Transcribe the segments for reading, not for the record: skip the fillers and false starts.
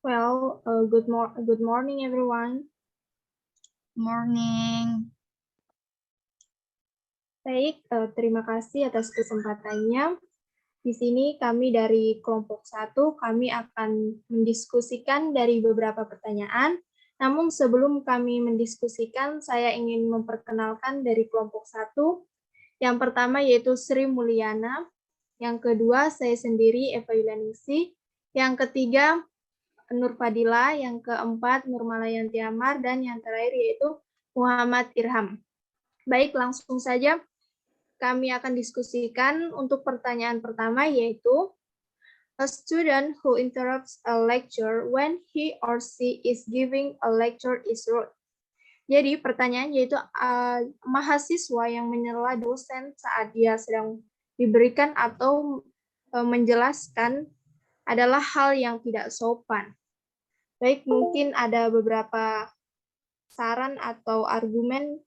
Well, good morning, everyone. Morning. Baik, terima kasih atas kesempatannya. Di sini kami dari kelompok 1, kami akan mendiskusikan dari beberapa pertanyaan. Namun sebelum kami mendiskusikan, saya ingin memperkenalkan dari kelompok 1. Yang pertama yaitu Sri Mulyana. Yang kedua, saya sendiri, Eva Yulianingsih. Yang ketiga, Nur Fadila, yang keempat Nurmala Yantiamar, dan yang terakhir yaitu Muhammad Irham. Baik, langsung saja kami akan diskusikan untuk pertanyaan pertama yaitu a student who interrupts a lecture when he or she is giving a lecture is rude. Jadi pertanyaan yaitu mahasiswa yang menyela dosen saat dia sedang diberikan atau menjelaskan adalah hal yang tidak sopan. Baik, mungkin ada beberapa saran atau argumen.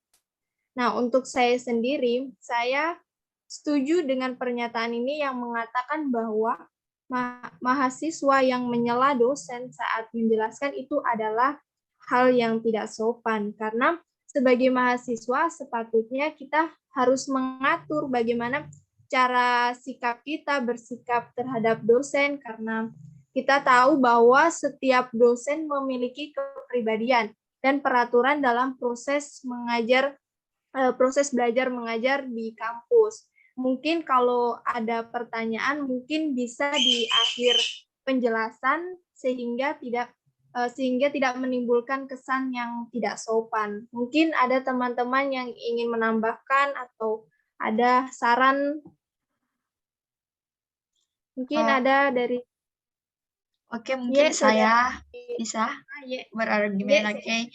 Nah, untuk saya sendiri, saya setuju dengan pernyataan ini yang mengatakan bahwa mahasiswa yang menyela dosen saat menjelaskan itu adalah hal yang tidak sopan. Karena sebagai mahasiswa sepatutnya kita harus mengatur bagaimana cara sikap kita bersikap terhadap dosen, karena kita tahu bahwa setiap dosen memiliki kepribadian dan peraturan dalam proses belajar mengajar di kampus. Mungkin kalau ada pertanyaan mungkin bisa di akhir penjelasan sehingga tidak menimbulkan kesan yang tidak sopan. Mungkin ada teman-teman yang ingin menambahkan atau ada saran. Mungkin ada dari Oke, mungkin saya bisa berargumen. Yes. Oke.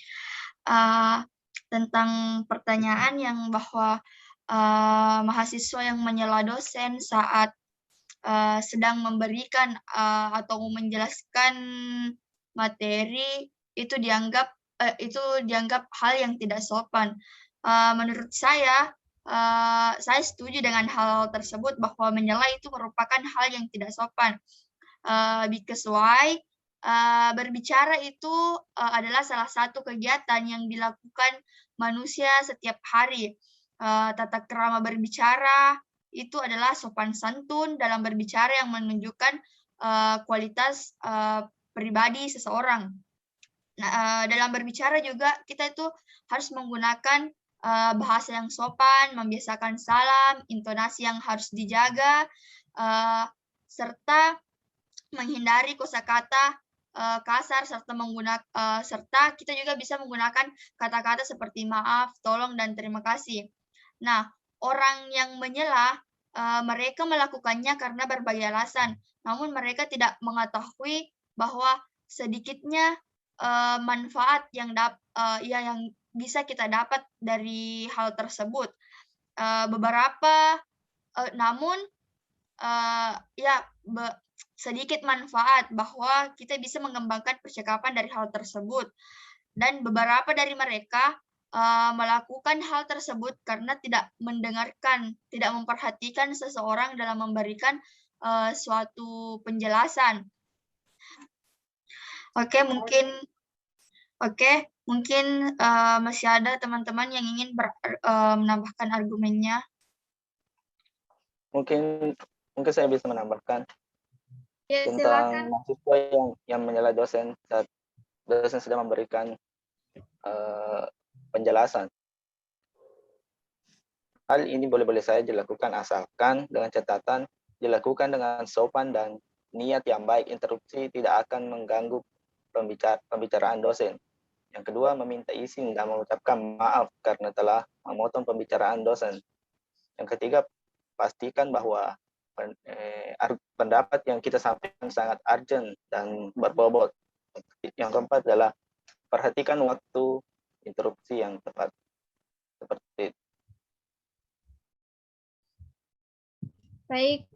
Tentang pertanyaan yang bahwa mahasiswa yang menyela dosen saat sedang memberikan atau menjelaskan materi itu dianggap hal yang tidak sopan. Menurut saya setuju dengan hal tersebut bahwa menyela itu merupakan hal yang tidak sopan. Because why? Berbicara itu adalah salah satu kegiatan yang dilakukan manusia setiap hari. Tata krama berbicara itu adalah sopan santun dalam berbicara yang menunjukkan kualitas pribadi seseorang. Nah, dalam berbicara juga kita itu harus menggunakan bahasa yang sopan, membiasakan salam, intonasi yang harus dijaga, serta menghindari kosakata kasar serta kita juga bisa menggunakan kata-kata seperti maaf, tolong, dan terima kasih. Nah, orang yang menyela mereka melakukannya karena berbagai alasan, namun mereka tidak mengetahui bahwa sedikitnya manfaat yang bisa kita dapat dari hal tersebut. Sedikit manfaat bahwa kita bisa mengembangkan percakapan dari hal tersebut. Dan beberapa dari mereka melakukan hal tersebut karena tidak mendengarkan, tidak memperhatikan seseorang dalam memberikan suatu penjelasan. Oke, mungkin masih ada teman-teman yang ingin menambahkan argumennya. Mungkin saya bisa menambahkan silakan. tentang mahasiswa yang menyela dosen saat dosen sedang memberikan penjelasan. Hal ini boleh-boleh saja dilakukan asalkan dengan catatan dilakukan dengan sopan dan niat yang baik. Interupsi tidak akan mengganggu pembicaraan dosen. Yang kedua, meminta izin dan mengucapkan maaf karena telah memotong pembicaraan dosen. Yang ketiga, pastikan bahwa pendapat yang kita sampaikan sangat urgent dan berbobot. Yang keempat adalah perhatikan waktu interupsi yang tepat. Seperti itu. Baik,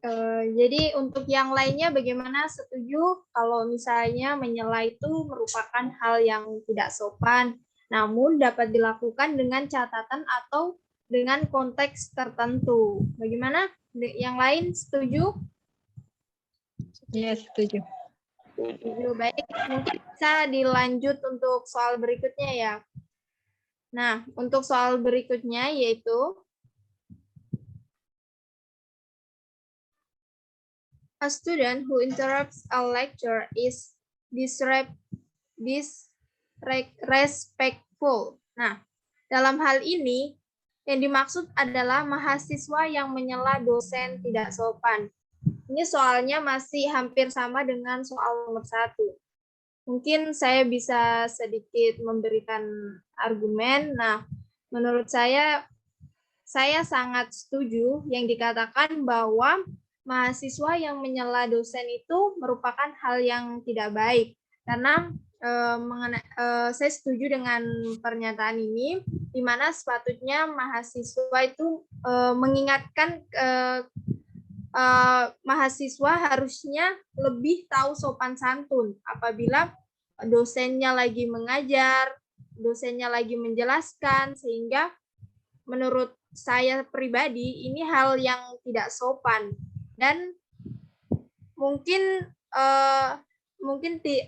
jadi untuk yang lainnya bagaimana, setuju kalau misalnya menyela itu merupakan hal yang tidak sopan, namun dapat dilakukan dengan catatan atau dengan konteks tertentu. Bagaimana? Yang lain setuju? Yes, setuju. Setuju. Baik, mungkin bisa dilanjut untuk soal berikutnya ya. Nah, untuk soal berikutnya yaitu a student who interrupts a lecture is disrespectful. Nah, dalam hal ini yang dimaksud adalah mahasiswa yang menyela dosen tidak sopan. Ini soalnya masih hampir sama dengan soal nomor 1. Mungkin saya bisa sedikit memberikan argumen. Nah, menurut saya sangat setuju yang dikatakan bahwa mahasiswa yang menyela dosen itu merupakan hal yang tidak baik. Karena saya setuju dengan pernyataan ini, di mana sepatutnya mahasiswa itu mengingatkan mahasiswa harusnya lebih tahu sopan santun apabila dosennya lagi mengajar, dosennya lagi menjelaskan, sehingga menurut saya pribadi ini hal yang tidak sopan dan mungkin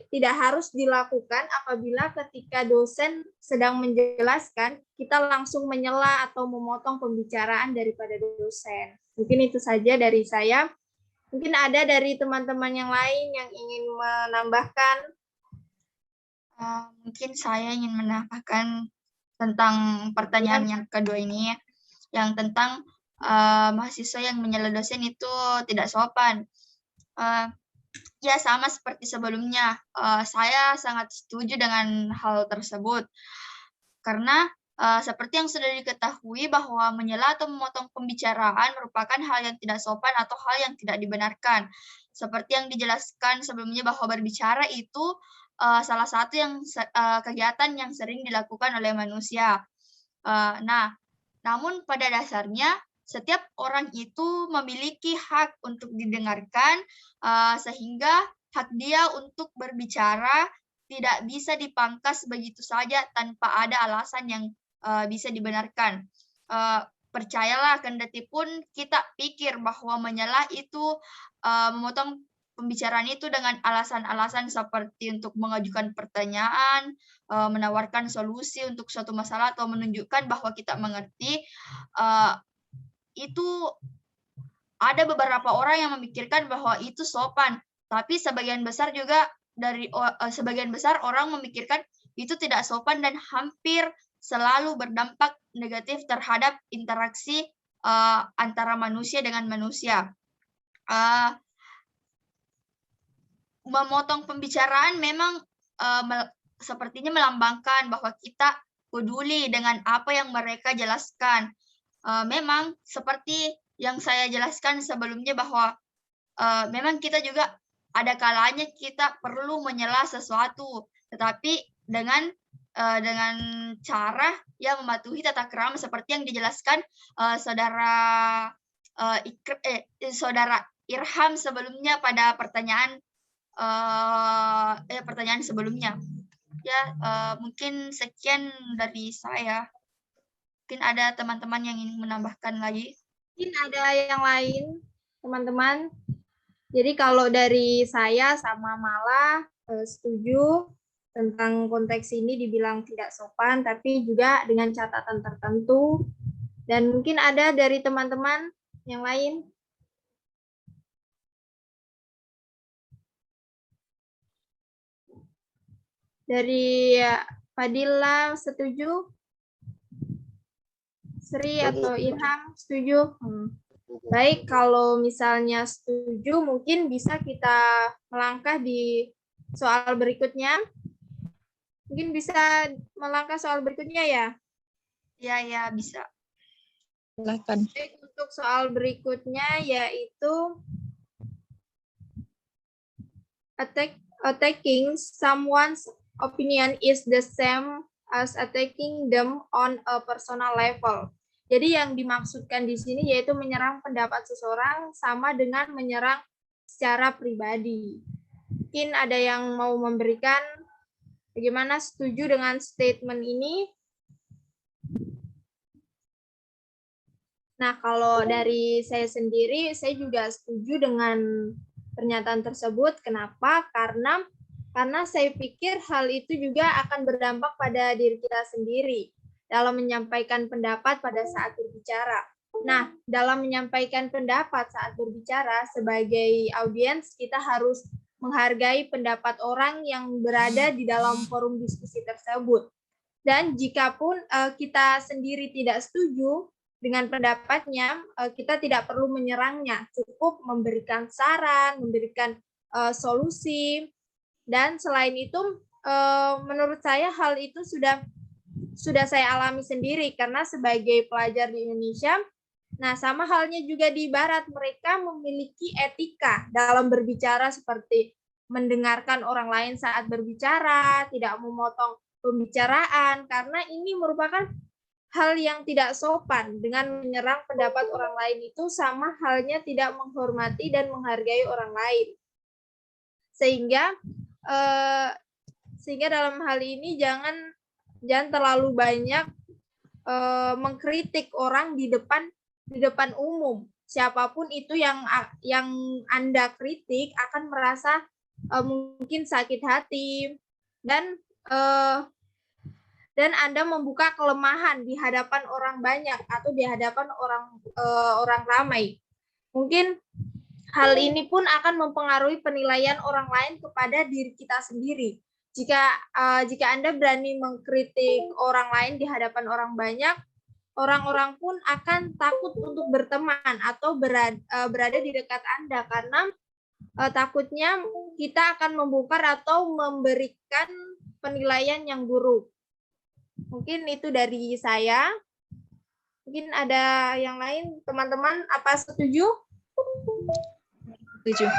tidak harus dilakukan apabila ketika dosen sedang menjelaskan kita langsung menyela atau memotong pembicaraan daripada dosen. Mungkin itu saja dari saya. Mungkin ada dari teman-teman yang lain yang ingin menambahkan. Mungkin saya ingin menambahkan tentang pertanyaan yang kedua ini, yang tentang mahasiswa yang menyela dosen itu tidak sopan. Ya, sama seperti sebelumnya, saya sangat setuju dengan hal tersebut. Karena seperti yang sudah diketahui bahwa menyela atau memotong pembicaraan merupakan hal yang tidak sopan atau hal yang tidak dibenarkan. Seperti yang dijelaskan sebelumnya bahwa berbicara itu salah satu kegiatan yang sering dilakukan oleh manusia. Nah, namun pada dasarnya setiap orang itu memiliki hak untuk didengarkan, sehingga hak dia untuk berbicara tidak bisa dipangkas begitu saja tanpa ada alasan yang bisa dibenarkan. Percayalah, kendati pun kita pikir bahwa menyela itu memotong pembicaraan itu dengan alasan-alasan seperti untuk mengajukan pertanyaan, menawarkan solusi untuk suatu masalah atau menunjukkan bahwa kita mengerti, itu ada beberapa orang yang memikirkan bahwa itu sopan, tapi sebagian besar orang memikirkan itu tidak sopan dan hampir selalu berdampak negatif terhadap interaksi antara manusia dengan manusia. Memotong pembicaraan memang sepertinya melambangkan bahwa kita peduli dengan apa yang mereka jelaskan. Memang seperti yang saya jelaskan sebelumnya bahwa memang kita juga ada kalanya kita perlu menyela sesuatu, tetapi dengan cara yang mematuhi tata krama seperti yang dijelaskan saudara Irham sebelumnya pada pertanyaan sebelumnya. Ya, mungkin sekian dari saya. Mungkin ada teman-teman yang ingin menambahkan lagi. Mungkin ada yang lain, teman-teman. Jadi kalau dari saya sama Mala setuju tentang konteks ini dibilang tidak sopan, tapi juga dengan catatan tertentu. Dan mungkin ada dari teman-teman yang lain. Dari Fadila setuju? Sri atau Irham setuju? Baik, kalau misalnya setuju, mungkin bisa kita melangkah di soal berikutnya. Mungkin bisa melangkah soal berikutnya ya? Ya, bisa. Silakan. Baik, untuk soal berikutnya yaitu attacking someone's opinion is the same as attacking them on a personal level. Jadi yang dimaksudkan di sini yaitu menyerang pendapat seseorang sama dengan menyerang secara pribadi. Mungkin ada yang mau memberikan bagaimana setuju dengan statement ini? Nah, kalau dari saya sendiri, saya juga setuju dengan pernyataan tersebut. Kenapa? Karena saya pikir hal itu juga akan berdampak pada diri kita sendiri dalam menyampaikan pendapat pada saat berbicara. Nah, dalam menyampaikan pendapat saat berbicara sebagai audiens, kita harus menghargai pendapat orang yang berada di dalam forum diskusi tersebut. Dan jikapun kita sendiri tidak setuju dengan pendapatnya, kita tidak perlu menyerangnya, cukup memberikan saran, memberikan solusi. Dan selain itu, menurut saya hal itu sudah saya alami sendiri karena sebagai pelajar di Indonesia, nah sama halnya juga di Barat, mereka memiliki etika dalam berbicara seperti mendengarkan orang lain saat berbicara, tidak memotong pembicaraan, karena ini merupakan hal yang tidak sopan. Dengan menyerang pendapat orang lain itu sama halnya tidak menghormati dan menghargai orang lain. Sehingga dalam hal ini jangan terlalu banyak mengkritik orang di depan umum. Siapapun itu yang Anda kritik akan merasa mungkin sakit hati dan Anda membuka kelemahan di hadapan orang banyak atau di hadapan orang ramai. Mungkin hal ini pun akan mempengaruhi penilaian orang lain kepada diri kita sendiri. Jika Anda berani mengkritik orang lain di hadapan orang banyak, orang-orang pun akan takut untuk berteman atau berada di dekat Anda karena takutnya kita akan membongkar atau memberikan penilaian yang buruk. Mungkin itu dari saya. Mungkin ada yang lain, teman-teman, apa setuju? Setuju.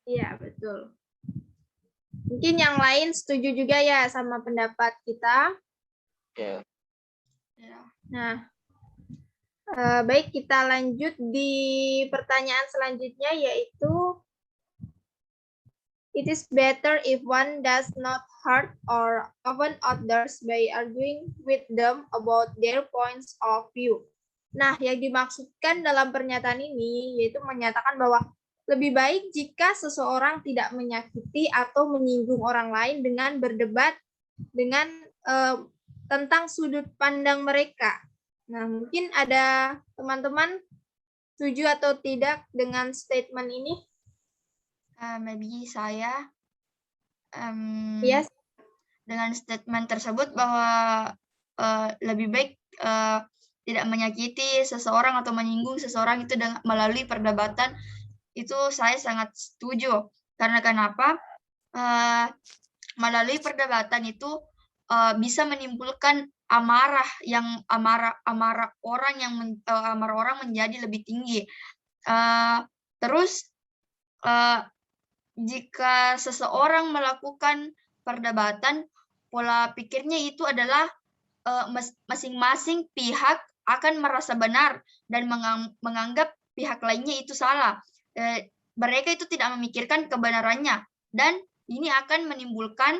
Iya, betul. Mungkin yang lain setuju juga ya sama pendapat kita. Ya. Nah, baik, kita lanjut di pertanyaan selanjutnya, yaitu it is better if one does not hurt or offend others by arguing with them about their points of view. Nah, yang dimaksudkan dalam pernyataan ini yaitu menyatakan bahwa lebih baik jika seseorang tidak menyakiti atau menyinggung orang lain dengan berdebat dengan tentang sudut pandang mereka. Nah, mungkin ada teman-teman setuju atau tidak dengan statement ini? Maybe saya Yes. dengan statement tersebut bahwa lebih baik tidak menyakiti seseorang atau menyinggung seseorang itu melalui perdebatan, itu saya sangat setuju. Karena kenapa? Melalui perdebatan itu bisa menimbulkan amarah orang menjadi lebih tinggi. Terus jika seseorang melakukan perdebatan, pola pikirnya itu adalah masing-masing pihak akan merasa benar dan menganggap pihak lainnya itu salah. Mereka itu tidak memikirkan kebenarannya, dan ini akan menimbulkan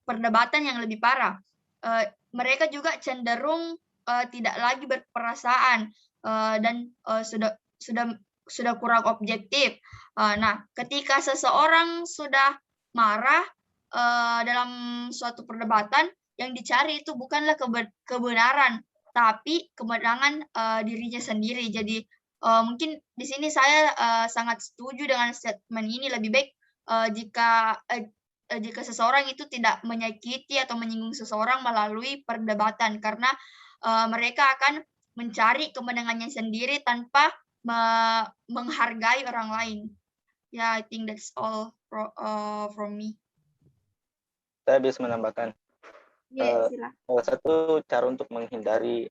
perdebatan yang lebih parah. Mereka juga cenderung tidak lagi berperasaan dan sudah kurang objektif. Nah, ketika seseorang sudah marah dalam suatu perdebatan, yang dicari itu bukanlah kebenaran, tapi kemenangan dirinya sendiri. Jadi mungkin di sini saya sangat setuju dengan statement ini. Lebih baik jika seseorang itu tidak menyakiti atau menyinggung seseorang melalui perdebatan, karena mereka akan mencari kemenangannya sendiri tanpa menghargai orang lain. Yeah, I think that's all from me. Saya bisa menambahkan. Ya, silakan. Salah satu cara untuk menghindari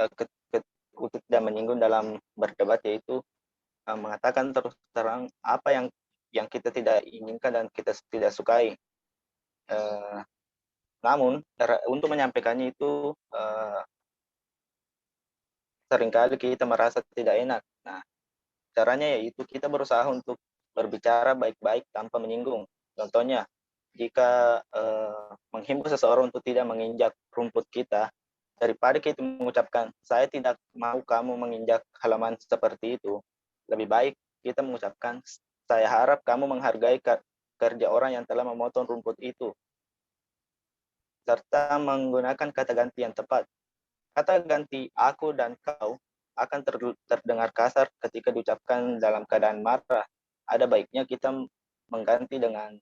untuk tidak menyinggung dalam berdebat yaitu mengatakan terus terang apa yang kita tidak inginkan dan kita tidak sukai. Namun untuk menyampaikannya itu seringkali kita merasa tidak enak. Nah, caranya yaitu kita berusaha untuk berbicara baik-baik tanpa menyinggung. Contohnya, jika menghimbau seseorang untuk tidak menginjak rumput kita, daripada kita mengucapkan, saya tidak mau kamu menginjak halaman seperti itu, lebih baik kita mengucapkan, saya harap kamu menghargai kerja orang yang telah memotong rumput itu, serta menggunakan kata ganti yang tepat. Kata ganti aku dan kau akan terdengar kasar ketika diucapkan dalam keadaan marah. Ada baiknya kita mengganti dengan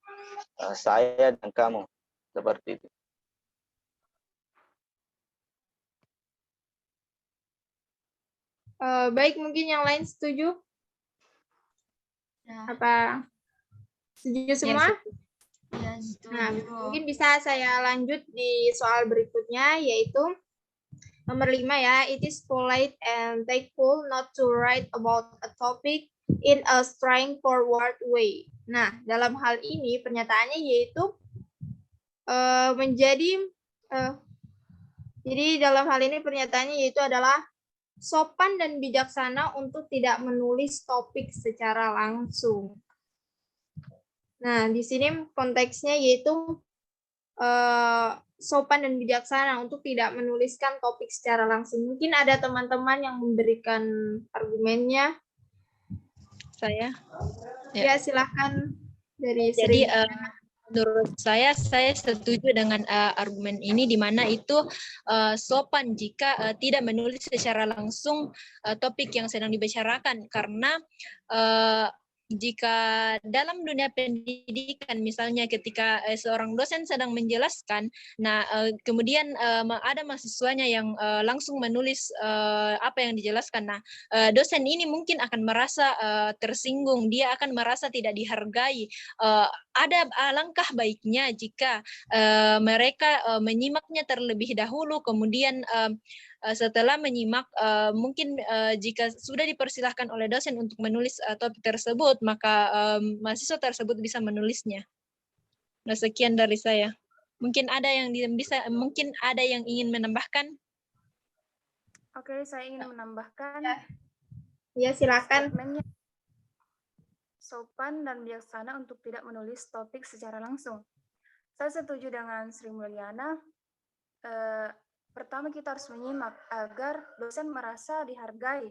saya dan kamu, seperti itu. Baik, mungkin yang lain setuju? Ya, Apa setuju semua? ya Nah, setuju. mungkin bisa saya lanjut di soal berikutnya, yaitu nomor 5 ya. It is polite and tactful not to write about a topic in a straightforward way. Nah, dalam hal ini pernyataannya yaitu jadi dalam hal ini pernyataannya yaitu adalah sopan dan bijaksana untuk tidak menulis topik secara langsung. Nah, di sini konteksnya yaitu sopan dan bijaksana untuk tidak menuliskan topik secara langsung. Mungkin ada teman-teman yang memberikan argumennya. Saya. Ya, silakan dari Jadi Sri. menurut saya setuju dengan argumen ini, di mana itu sopan jika tidak menulis secara langsung topik yang sedang dibicarakan, karena jika dalam dunia pendidikan misalnya ketika seorang dosen sedang menjelaskan, nah kemudian ada mahasiswanya yang langsung menulis apa yang dijelaskan, nah dosen ini mungkin akan merasa tersinggung, dia akan merasa tidak dihargai. Ada alangkah baiknya jika mereka menyimaknya terlebih dahulu, kemudian setelah menyimak, mungkin jika sudah dipersilahkan oleh dosen untuk menulis topik tersebut, maka mahasiswa tersebut bisa menulisnya. Nah, sekian dari saya. Mungkin ada yang ingin menambahkan. Oke, saya ingin menambahkan. Ya, silakan. Statementnya sopan dan bijaksana untuk tidak menulis topik secara langsung. Saya setuju dengan Sri Mulyana. Pertama kita harus menyimak agar dosen merasa dihargai.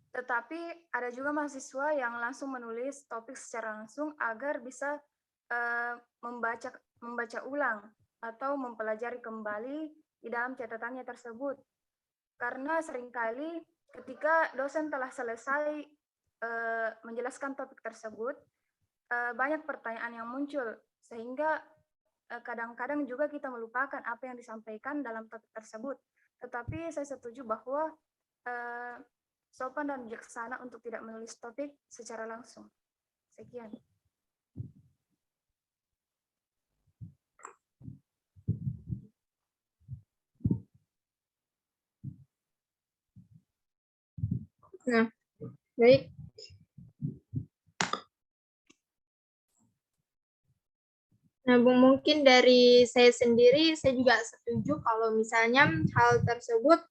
Tetapi ada juga mahasiswa yang langsung menulis topik secara langsung agar bisa membaca ulang atau mempelajari kembali di dalam catatannya tersebut. Karena seringkali ketika dosen telah selesai menjelaskan topik tersebut, banyak pertanyaan yang muncul, sehingga kadang-kadang juga kita melupakan apa yang disampaikan dalam topik tersebut. Tetapi saya setuju bahwa sopan dan bijaksana untuk tidak menulis topik secara langsung. Sekian. Nah, baik. Nah, mungkin dari saya sendiri, saya juga setuju kalau misalnya hal tersebut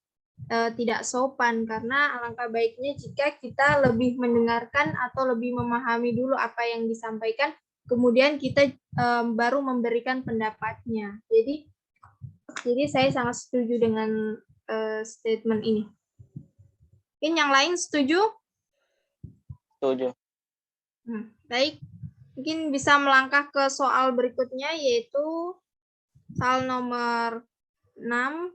tidak sopan, karena alangkah baiknya jika kita lebih mendengarkan atau lebih memahami dulu apa yang disampaikan, kemudian kita baru memberikan pendapatnya. Jadi saya sangat setuju dengan statement ini. Mungkin yang lain setuju? Setuju. Baik. Mungkin bisa melangkah ke soal berikutnya, yaitu soal nomor 6.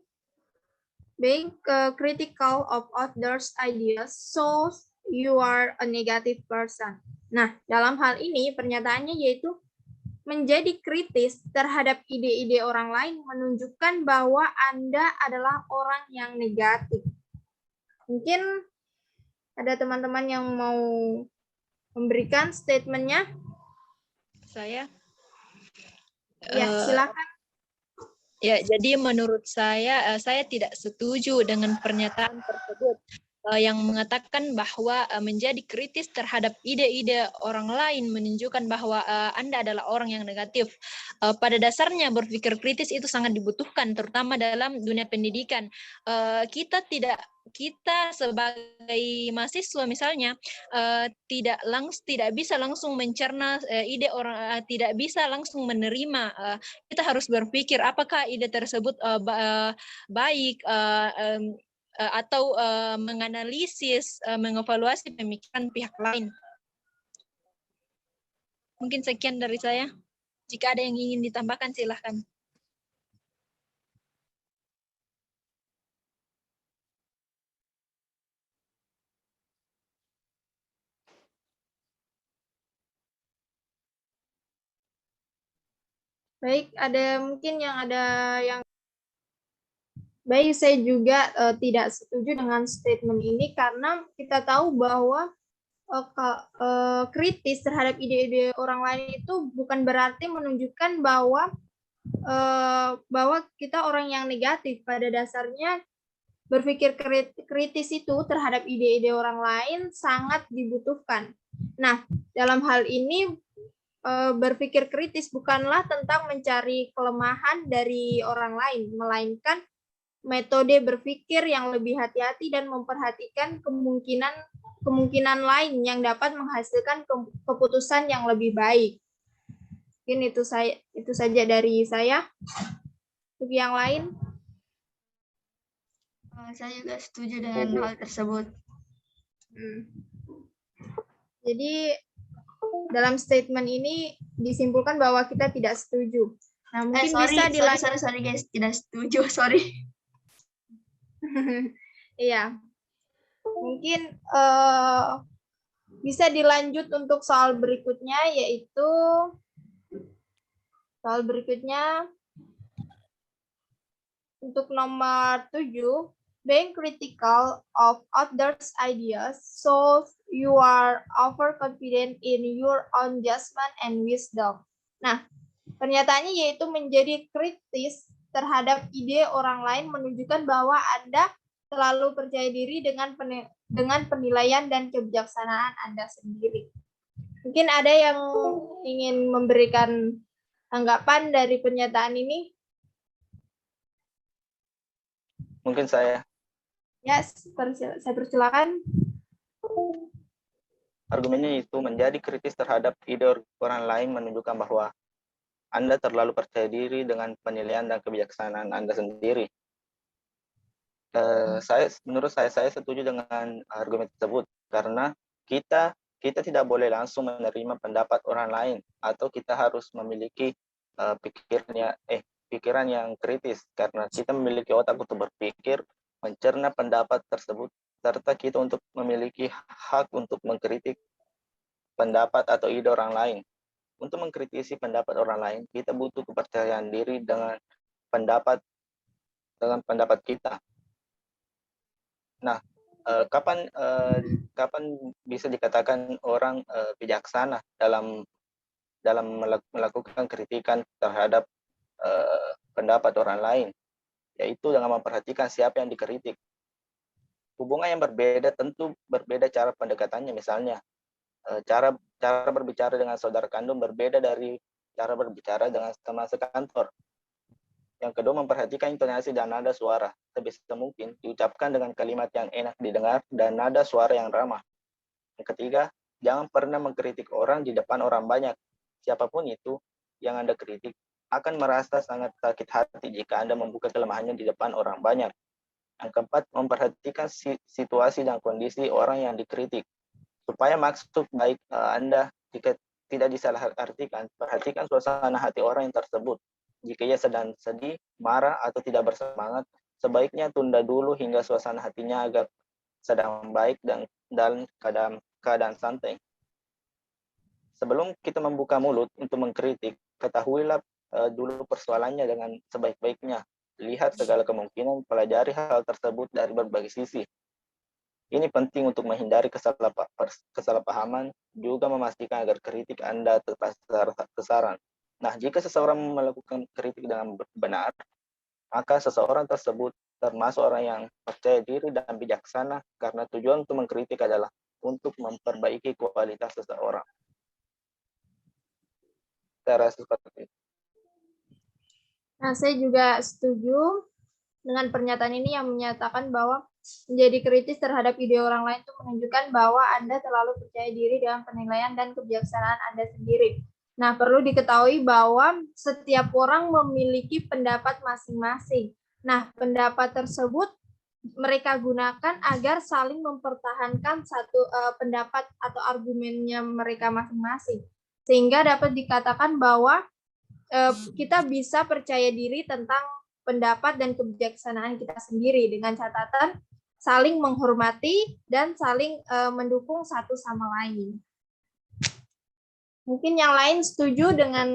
Being critical of others' ideas shows you are a negative person. Nah, dalam hal ini pernyataannya yaitu menjadi kritis terhadap ide-ide orang lain menunjukkan bahwa Anda adalah orang yang negatif. Mungkin ada teman-teman yang mau memberikan statementnya? Saya. Ya, silakan. Ya, jadi menurut saya tidak setuju dengan pernyataan tersebut yang mengatakan bahwa menjadi kritis terhadap ide-ide orang lain menunjukkan bahwa Anda adalah orang yang negatif. Pada dasarnya berpikir kritis itu sangat dibutuhkan, terutama dalam dunia pendidikan. Kita sebagai mahasiswa misalnya tidak bisa langsung mencerna ide orang, tidak bisa langsung menerima. Kita harus berpikir apakah ide tersebut baik, atau menganalisis, mengevaluasi pemikiran pihak lain. Mungkin sekian dari saya. Jika ada yang ingin ditambahkan, silahkan. Baik, ada mungkin yang baik, saya juga tidak setuju dengan statement ini karena kita tahu bahwa kritis terhadap ide-ide orang lain itu bukan berarti menunjukkan bahwa kita orang yang negatif. Pada dasarnya berpikir kritis itu terhadap ide-ide orang lain sangat dibutuhkan. Nah, dalam hal ini berpikir kritis bukanlah tentang mencari kelemahan dari orang lain, melainkan metode berpikir yang lebih hati-hati dan memperhatikan kemungkinan lain yang dapat menghasilkan keputusan yang lebih baik. Mungkin itu saja dari saya. Untuk yang lain? Saya juga setuju dengan hal tersebut. Jadi dalam statement ini disimpulkan bahwa kita tidak setuju. Nah, mungkin bisa dilanjut. Sorry guys, tidak setuju, sorry. Iya. Mungkin bisa dilanjut untuk soal berikutnya, yaitu soal berikutnya untuk nomor 7. Being critical of others' ideas, so you are overconfident in your own judgment and wisdom. Nah, pernyataannya yaitu menjadi kritis terhadap ide orang lain menunjukkan bahwa Anda terlalu percaya diri dengan penilaian dan kebijaksanaan Anda sendiri. Mungkin ada yang ingin memberikan tanggapan dari pernyataan ini? Mungkin saya. Ya, saya persilakan. Argumennya itu menjadi kritis terhadap ide orang lain menunjukkan bahwa Anda terlalu percaya diri dengan penilaian dan kebijaksanaan Anda sendiri. Menurut saya setuju dengan argumen tersebut karena kita tidak boleh langsung menerima pendapat orang lain atau kita harus memiliki pikiran yang kritis karena kita memiliki otak untuk berpikir, mencerna pendapat tersebut, serta kita untuk memiliki hak untuk mengkritik pendapat atau ide orang lain. Untuk mengkritisi pendapat orang lain, kita butuh kepercayaan diri dengan pendapat kita. Nah, kapan bisa dikatakan orang bijaksana dalam melakukan kritikan terhadap pendapat orang lain, yaitu dengan memperhatikan siapa yang dikritik. Hubungan yang berbeda tentu berbeda cara pendekatannya. Misalnya, cara berbicara dengan saudara kandung berbeda dari cara berbicara dengan teman sekantor. Yang kedua, memperhatikan intonasi dan nada suara. Sebisa mungkin diucapkan dengan kalimat yang enak didengar dan nada suara yang ramah. Yang ketiga, jangan pernah mengkritik orang di depan orang banyak. Siapapun itu yang Anda kritik akan merasa sangat sakit hati jika Anda membuka kelemahannya di depan orang banyak. Yang keempat, memperhatikan situasi dan kondisi orang yang dikritik. Supaya maksud baik Anda tidak disalahartikan, perhatikan suasana hati orang yang tersebut. Jika ia sedang sedih, marah, atau tidak bersemangat, sebaiknya tunda dulu hingga suasana hatinya agak sedang baik dan dalam keadaan santai. Sebelum kita membuka mulut untuk mengkritik, ketahuilah dulu persoalannya dengan sebaik-baiknya. Lihat segala kemungkinan, pelajari hal tersebut dari berbagai sisi. Ini penting untuk menghindari kesalahpahaman, juga memastikan agar kritik Anda tepat sasaran. Nah, jika seseorang melakukan kritik dengan benar, maka seseorang tersebut termasuk orang yang percaya diri dan bijaksana karena tujuan untuk mengkritik adalah untuk memperbaiki kualitas seseorang. Saya rasa seperti itu. Nah, saya juga setuju dengan pernyataan ini yang menyatakan bahwa menjadi kritis terhadap ide orang lain itu menunjukkan bahwa Anda terlalu percaya diri dengan penilaian dan kebijaksanaan Anda sendiri. Nah, perlu diketahui bahwa setiap orang memiliki pendapat masing-masing. Nah, pendapat tersebut mereka gunakan agar saling mempertahankan satu pendapat atau argumennya mereka masing-masing. Sehingga dapat dikatakan bahwa kita bisa percaya diri tentang pendapat dan kebijaksanaan kita sendiri dengan catatan saling menghormati dan saling mendukung satu sama lain. Mungkin yang lain setuju dengan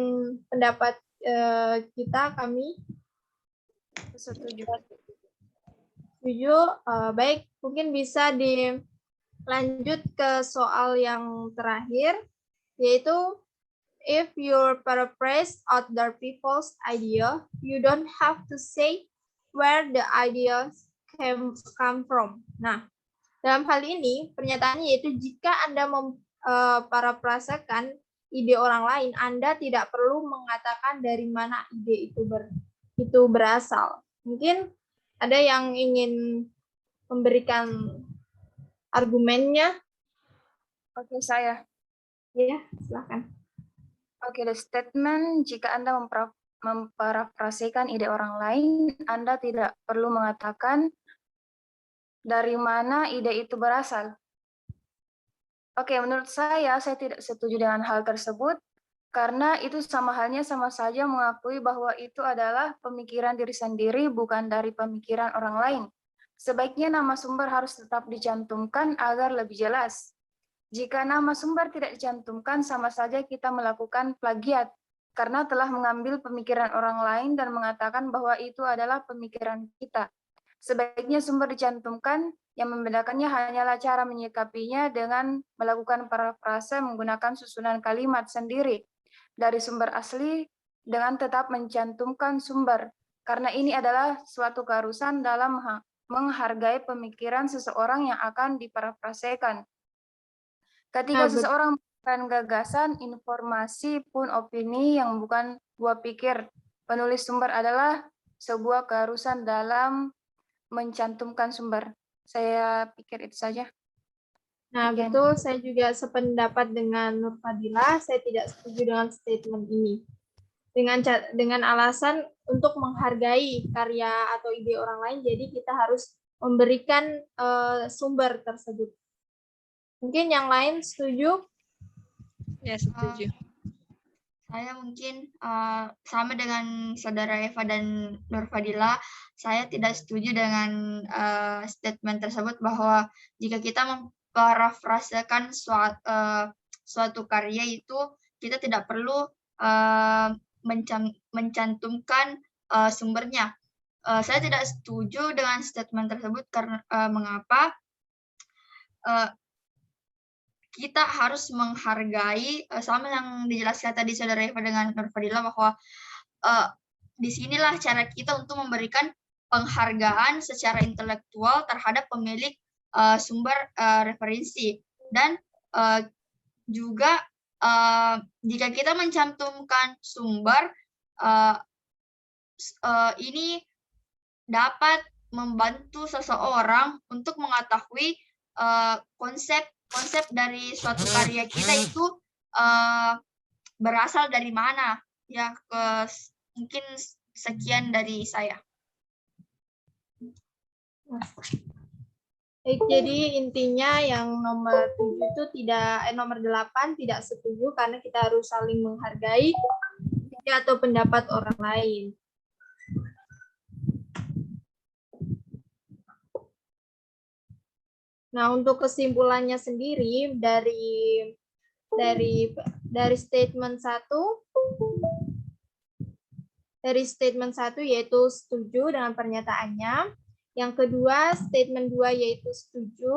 pendapat kami? Setuju. Setuju. Baik, mungkin bisa dilanjut ke soal yang terakhir, yaitu if you paraphrase other people's idea, you don't have to say where the ideas come from. Nah, dalam hal ini pernyataannya yaitu jika Anda memparafrasekan ide orang lain, Anda tidak perlu mengatakan dari mana ide itu berasal. Mungkin ada yang ingin memberikan argumennya? Oke, saya. Ya, silakan. Oke, the statement, jika Anda memparafrasekan ide orang lain, Anda tidak perlu mengatakan dari mana ide itu berasal. Oke, menurut saya tidak setuju dengan hal tersebut, karena itu sama saja mengakui bahwa itu adalah pemikiran diri sendiri, bukan dari pemikiran orang lain. Sebaiknya nama sumber harus tetap dicantumkan agar lebih jelas. Jika nama sumber tidak dicantumkan, sama saja kita melakukan plagiat, karena telah mengambil pemikiran orang lain dan mengatakan bahwa itu adalah pemikiran kita. Sebaiknya sumber dicantumkan, yang membedakannya hanyalah cara menyikapinya dengan melakukan parafrase menggunakan susunan kalimat sendiri dari sumber asli dengan tetap mencantumkan sumber, karena ini adalah suatu keharusan dalam menghargai pemikiran seseorang yang akan diparafrasekan. Ketika seseorang memberikan gagasan, informasi pun opini yang bukan buah pikir, penulis sumber adalah sebuah keharusan dalam mencantumkan sumber. Saya pikir itu saja. Nah, betul. Saya juga sependapat dengan Nur Fadila. Saya tidak setuju dengan statement ini. Dengan alasan untuk menghargai karya atau ide orang lain, jadi kita harus memberikan sumber tersebut. Mungkin yang lain setuju? Ya, setuju. Saya mungkin sama dengan saudara Eva dan Nur Fadila, saya tidak setuju dengan statement tersebut bahwa jika kita memparafrasekan suatu karya itu, kita tidak perlu mencantumkan sumbernya. Saya tidak setuju dengan statement tersebut karena mengapa? Kita harus menghargai sama yang dijelaskan tadi saudara Eva dengan Nur Fadila bahwa disinilah cara kita untuk memberikan penghargaan secara intelektual terhadap pemilik sumber referensi, dan juga jika kita mencantumkan sumber ini dapat membantu seseorang untuk mengetahui konsep dari suatu karya kita itu berasal dari mana. Ya, mungkin sekian dari saya. Jadi intinya yang nomor 7 itu nomor 8 tidak setuju karena kita harus saling menghargai ide atau pendapat orang lain. Nah, untuk kesimpulannya sendiri dari statement 1 yaitu setuju dengan pernyataannya. Yang kedua, statement 2 yaitu setuju,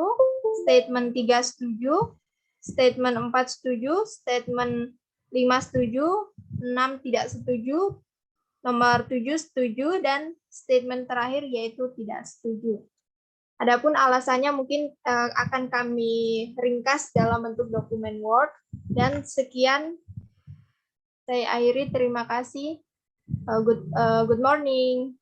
statement 3 setuju, statement 4 setuju, statement 5 setuju, 6 tidak setuju, nomor 7 setuju, dan statement terakhir yaitu tidak setuju. Adapun alasannya mungkin akan kami ringkas dalam bentuk dokumen Word. Dan sekian, saya akhiri. Terima kasih. Good morning.